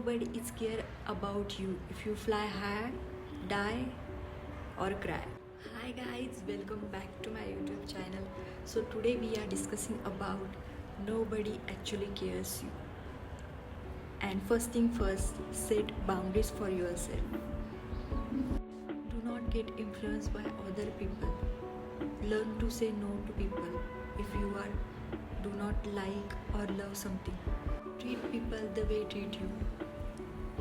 Nobody is care about you if you fly high, die or cry. Hi guys, welcome back to my YouTube channel. So today we are discussing about nobody actually cares you. And first thing first, set boundaries for yourself. Do not get influenced by other people. Learn to say no to people if you do not like or love something. Treat people the way they treat you.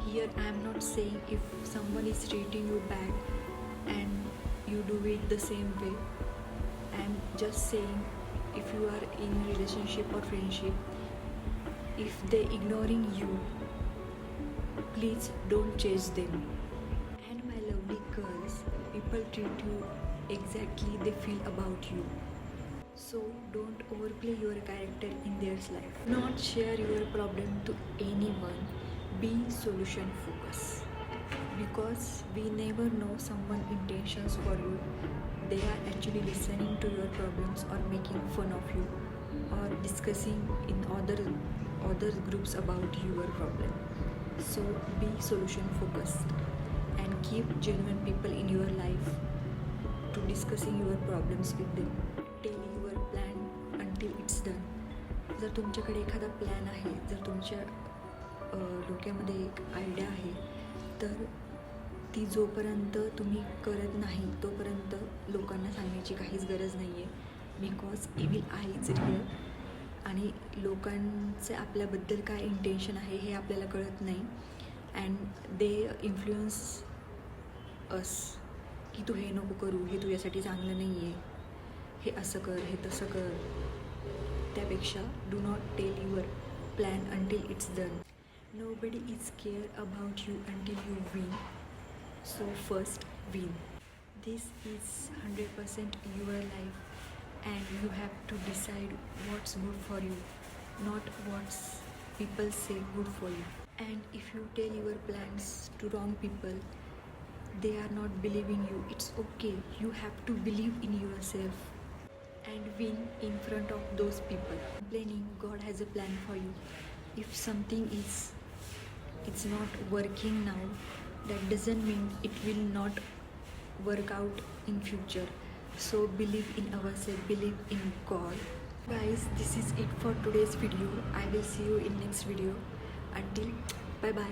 Here I am not saying if someone is treating you bad and you do it the same way. I am just saying if you are in relationship or friendship, if they ignoring you, please don't chase them. And my lovely girls, people treat you exactly they feel about you. So don't overplay your character in their life. Not share your problem to anyone. Be solution focused. Because we never know someone's intentions for you. They are actually listening to your problems or making fun of you or discussing in other groups about your problem. So be solution focused and keep genuine people in your life to discussing your problems with them. Tell your plan until it's done. जर तुमच्याकडे एखादा plan आहे, जर तुमच्या डोक्यामध्ये एक idea आहे, तर ती जोपर्यंत तुम्ही करत नाही तोपर्यंत लोकांना सांगण्याची काहीच गरज नाही आहे. Because evil I is real आणि लोकांचे आपल्याबद्दल काय इंटेन्शन आहे हे आपल्याला कळत नाही. अँड दे इन्फ्लुअन्स अस की तू हे नको करू, हे तुझ्यासाठी चांगलं नाही आहे, हे असं कर, हे तसं कर. त्यापेक्षा do not tell your plan until it's done. Nobody is care about you until you win. So first win. This is 100% your life and you have to decide what's good for you, not what's people say good for you. And if you tell your plans to wrong people, they are not believing you. It's okay. You have to believe in yourself and win in front of those people. Complaining, God has a plan for you. If something it's not working now, that doesn't mean it will not work out in future. So believe in ourselves, believe in God. Guys, this is it for today's video. I will see you in next video. Until bye bye.